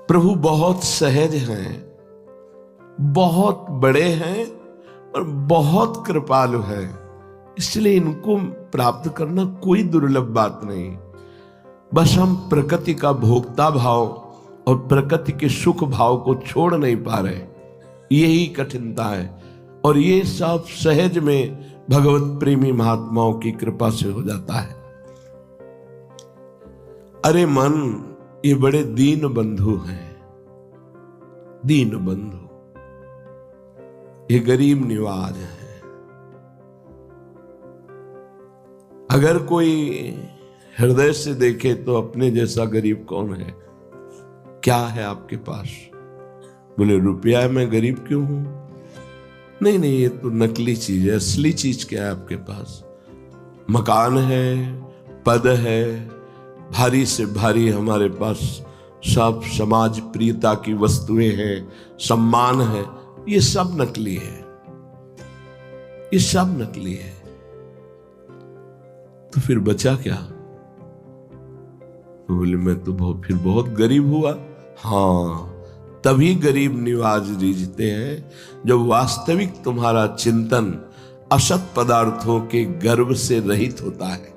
प्रभु बहुत सहज हैं, बहुत बड़े हैं और बहुत कृपालु हैं, इसलिए इनको प्राप्त करना कोई दुर्लभ बात नहीं। बस हम प्रकृति का भोक्ता भाव और प्रकृति के सुख भाव को छोड़ नहीं पा रहे, यही कठिनता है। और ये सब सहज में भगवत प्रेमी महात्माओं की कृपा से हो जाता है। अरे मन, ये बड़े दीन बंधु हैं, दीन बंधु, ये गरीब निवाज हैं। अगर कोई हृदय से देखे तो अपने जैसा गरीब कौन है? क्या है आपके पास? बोले रुपया में गरीब क्यों हूं? नहीं नहीं, ये तो नकली चीज है। असली चीज क्या है आपके पास? मकान है, पद है, भारी से भारी हमारे पास सब समाज प्रियता की वस्तुएं हैं, सम्मान है, ये सब नकली है, ये सब नकली है। तो फिर बचा क्या? तो बोले मैं तो फिर बहुत गरीब हुआ। हाँ, तभी गरीब निवाज रीझते हैं जब वास्तविक तुम्हारा चिंतन असत पदार्थों के गर्व से रहित होता है।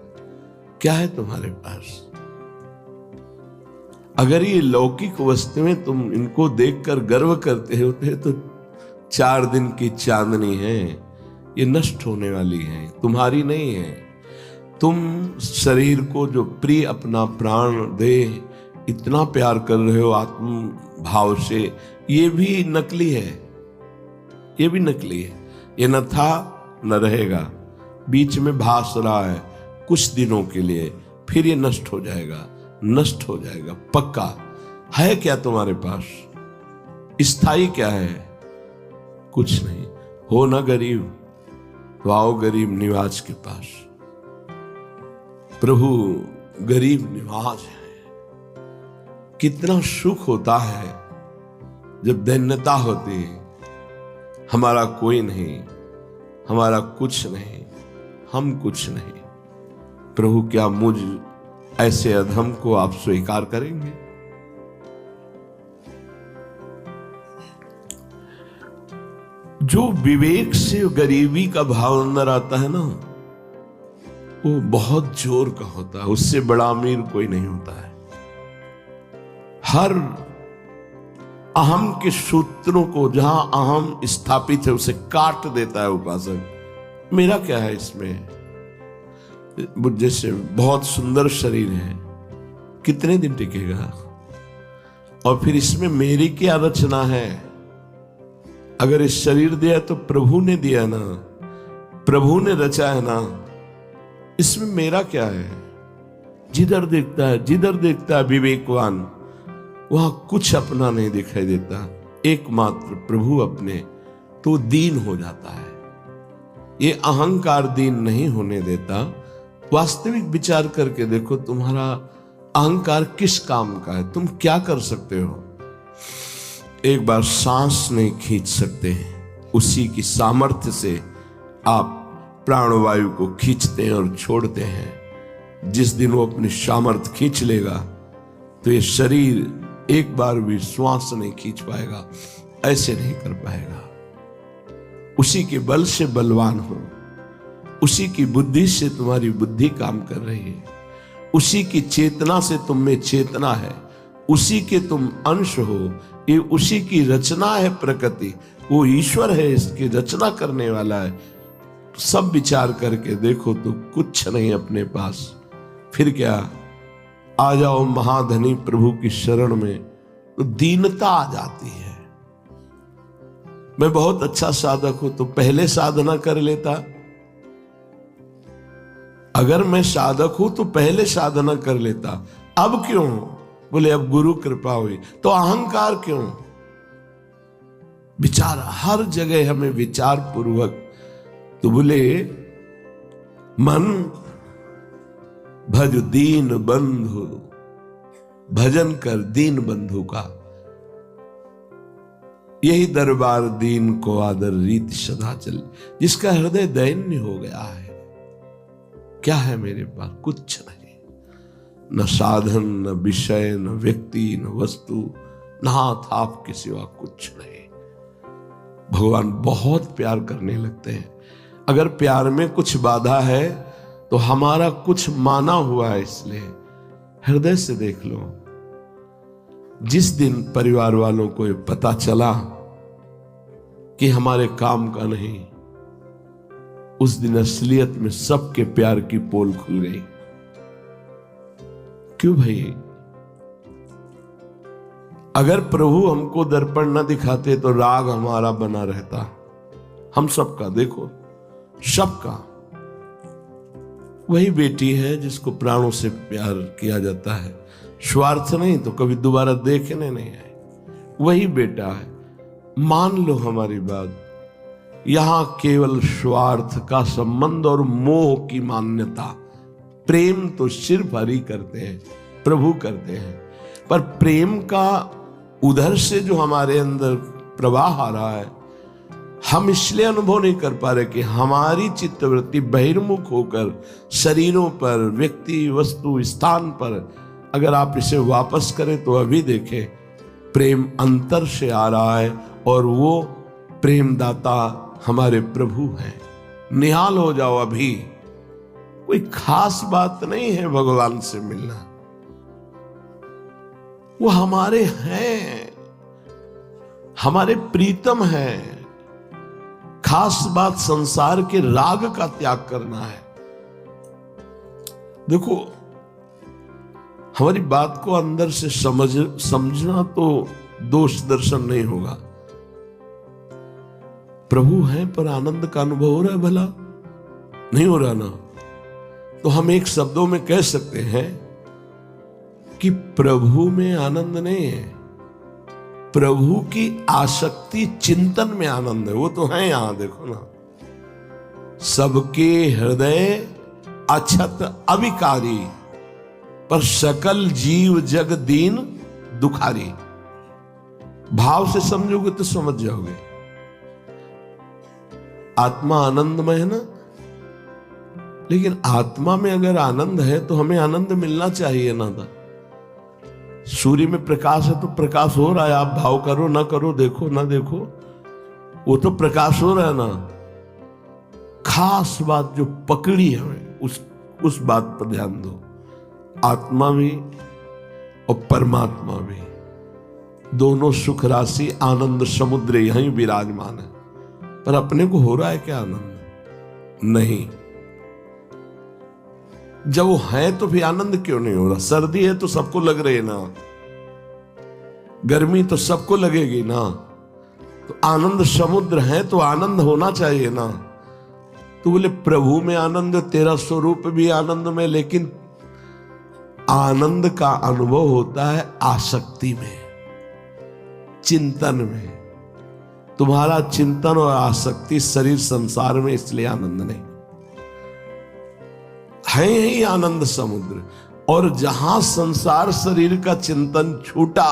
क्या है तुम्हारे पास? अगर ये लौकिक वस्तुएं तुम इनको देखकर गर्व करते होते तो 4 दिन की चांदनी है, ये नष्ट होने वाली है, तुम्हारी नहीं है। तुम शरीर को जो प्रिय अपना प्राण दे इतना प्यार कर रहे हो आत्म भाव से, ये भी नकली है, ये भी नकली है। ये न था न रहेगा, बीच में भास रहा है कुछ दिनों के लिए, फिर ये नष्ट हो जाएगा, नष्ट हो जाएगा पक्का। है क्या तुम्हारे पास? स्थायी क्या है? कुछ नहीं। हो ना गरीब तो आओ गरीब निवाज के पास। प्रभु गरीब निवाज है। कितना सुख होता है जब दैन्यता होती है, हमारा कोई नहीं, हमारा कुछ नहीं, हम कुछ नहीं। प्रभु क्या मुझ ऐसे अधम को आप स्वीकार करेंगे? जो विवेक से गरीबी का भाव अंदर आता है ना, वो बहुत जोर का होता है, उससे बड़ा अमीर कोई नहीं होता है। हर अहम के सूत्रों को जहां अहम स्थापित है उसे काट देता है उपासक। मेरा क्या है इसमें? जैसे बहुत सुंदर शरीर है, कितने दिन टिकेगा? और फिर इसमें मेरी क्या रचना है? अगर इस शरीर दिया तो प्रभु ने दिया ना, प्रभु ने रचा है ना, इसमें मेरा क्या है? जिधर देखता है विवेकवान, वहां कुछ अपना नहीं दिखाई देता, एकमात्र प्रभु अपने, तो दीन हो जाता है। ये अहंकार दीन नहीं होने देता। वास्तविक विचार करके देखो, तुम्हारा अहंकार किस काम का है? तुम क्या कर सकते हो? एक बार सांस नहीं खींच सकते हैं, उसी की सामर्थ्य से आप प्राणवायु को खींचते हैं और छोड़ते हैं। जिस दिन वो अपनी सामर्थ्य खींच लेगा तो ये शरीर एक बार भी श्वास नहीं खींच पाएगा, ऐसे नहीं कर पाएगा। उसी के बल से बलवान हो, उसी की बुद्धि से तुम्हारी बुद्धि काम कर रही है, उसी की चेतना से तुम में चेतना है, उसी के तुम अंश हो। ये उसी की रचना है प्रकृति, वो ईश्वर है, इसकी रचना करने वाला है। सब विचार करके देखो तो कुछ नहीं अपने पास। फिर क्या? आ जाओ महाधनी प्रभु की शरण में तो दीनता आ जाती है। मैं बहुत अच्छा साधक हूं तो पहले साधना कर लेता। अगर मैं साधक हूं तो पहले साधना कर लेता, अब क्यों? बोले अब गुरु कृपा हुई। तो अहंकार क्यों? विचार, हर जगह हमें विचार पूर्वक। तो बोले मन भज दीन बंधु, भजन कर दीन बंधु का। यही दरबार दीन को आदर रीत सदा चल। जिसका हृदय दैन्य हो गया है, क्या है मेरे पास? कुछ नहीं, न साधन, न विषय, न व्यक्ति, न वस्तु, नाथ आपके सिवा कुछ नहीं। भगवान बहुत प्यार करने लगते हैं। अगर प्यार में कुछ बाधा है तो हमारा कुछ माना हुआ है, इसलिए हृदय से देख लो। जिस दिन परिवार वालों को ये पता चला कि हमारे काम का नहीं, उस दिन असलियत में सबके प्यार की पोल खुल गई। क्यों भाई? अगर प्रभु हमको दर्पण न दिखाते तो राग हमारा बना रहता, हम सबका। देखो सबका। वही बेटी है जिसको प्राणों से प्यार किया जाता है, स्वार्थ नहीं तो कभी दोबारा देखने नहीं आए। वही बेटा है। मान लो हमारी बात, यहां केवल स्वार्थ का संबंध और मोह की मान्यता। प्रेम तो सिर्फ हरि करते हैं, प्रभु करते हैं, पर प्रेम का उधर से जो हमारे अंदर प्रवाह आ रहा है, हम इसलिए अनुभव नहीं कर पा रहे कि हमारी चित्तवृत्ति बहिर्मुख होकर शरीरों पर, व्यक्ति, वस्तु, स्थान पर, अगर आप इसे वापस करें तो अभी देखें प्रेम अंतर से आ रहा है, और वो प्रेमदाता हमारे प्रभु हैं। निहाल हो जाओ। अभी कोई खास बात नहीं है भगवान से मिलना, वो हमारे हैं, हमारे प्रीतम हैं। खास बात संसार के राग का त्याग करना है। देखो हमारी बात को अंदर से समझना तो दोष दर्शन नहीं होगा। प्रभु है पर आनंद का अनुभव हो रहा है भला? नहीं हो रहा ना? तो हम एक शब्दों में कह सकते हैं कि प्रभु में आनंद नहीं है, प्रभु की आसक्ति चिंतन में आनंद है। वो तो है यहां, देखो ना। सबके हृदय अछत अविकारी, पर सकल जीव जग दीन दुखारी। भाव से समझोगे तो समझ जाओगे। आत्मा आनंदमय है ना, लेकिन आत्मा में अगर आनंद है तो हमें आनंद मिलना चाहिए ना था। सूर्य में प्रकाश है तो प्रकाश हो रहा है, आप भाव करो ना करो, देखो ना देखो, वो तो प्रकाश हो रहा है ना। खास बात जो पकड़ी हमें, उस बात पर ध्यान दो। आत्मा भी और परमात्मा भी, दोनों सुख राशि आनंद समुद्र यहीं विराजमान है, पर अपने को हो रहा है क्या आनंद? नहीं। जब वो है तो फिर आनंद क्यों नहीं हो रहा? सर्दी है तो सबको लग रही है ना, गर्मी तो सबको लगेगी ना, तो आनंद समुद्र है तो आनंद होना चाहिए ना। तो बोले प्रभु में आनंद, तेरा स्वरूप भी आनंद में, लेकिन आनंद का अनुभव होता है आसक्ति में, चिंतन में। तुम्हारा चिंतन और आसक्ति शरीर संसार में, इसलिए आनंद नहीं है ही आनंद समुद्र। और जहां संसार शरीर का चिंतन छूटा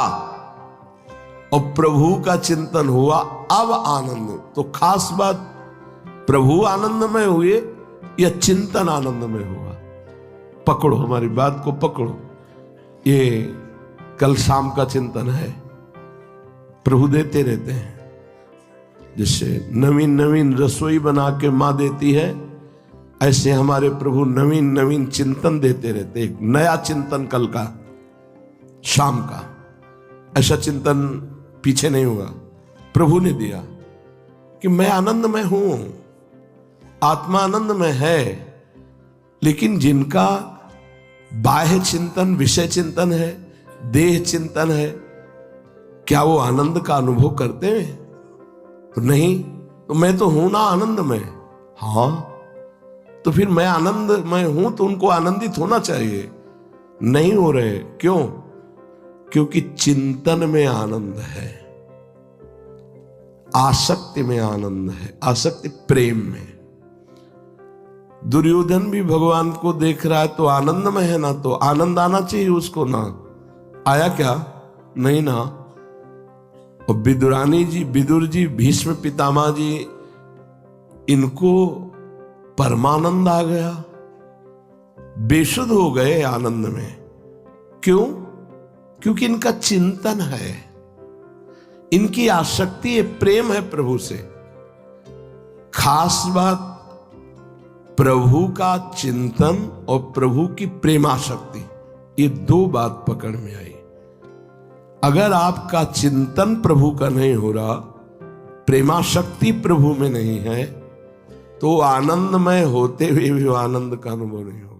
और प्रभु का चिंतन हुआ, अब आनंद। तो खास बात, प्रभु आनंद में हुए या चिंतन आनंद में हुआ? पकड़ो, हमारी बात को पकड़ो। ये कल शाम का चिंतन है, प्रभु देते रहते हैं। जैसे नवीन नवीन रसोई बना के मां देती है, ऐसे हमारे प्रभु नवीन नवीन चिंतन देते रहते। एक नया चिंतन कल का, शाम का, ऐसा चिंतन पीछे नहीं होगा। प्रभु ने दिया कि मैं आनंद में हूं, आत्मा आनंद में है, लेकिन जिनका बाह्य चिंतन, विषय चिंतन है, देह चिंतन है, क्या वो आनंद का अनुभव करते हैं? तो नहीं। तो मैं तो हूं ना आनंद में। हाँ, तो फिर मैं आनंद में हूं तो उनको आनंदित होना चाहिए। नहीं हो रहे, क्यों? क्योंकि चिंतन में आनंद है, आसक्ति में आनंद है, आसक्ति प्रेम में। दुर्योधन भी भगवान को देख रहा है तो आनंद में है ना, तो आनंद आना चाहिए उसको ना। आया क्या? नहीं ना। और विदुरानी जी, विदुर जी, भीष्म पितामह जी, इनको परमानंद आ गया, बेसुध हो गए आनंद में। क्यों? क्योंकि इनका चिंतन है। इनकी आसक्ति ये प्रेम है प्रभु से। खास बात प्रभु का चिंतन और प्रभु की प्रेमाशक्ति, ये दो बात पकड़ में आई। अगर आपका चिंतन प्रभु का नहीं हो रहा, प्रेमाशक्ति प्रभु में नहीं है, तो आनंदमय होते हुए भी आनंद का अनुभव नहीं हो।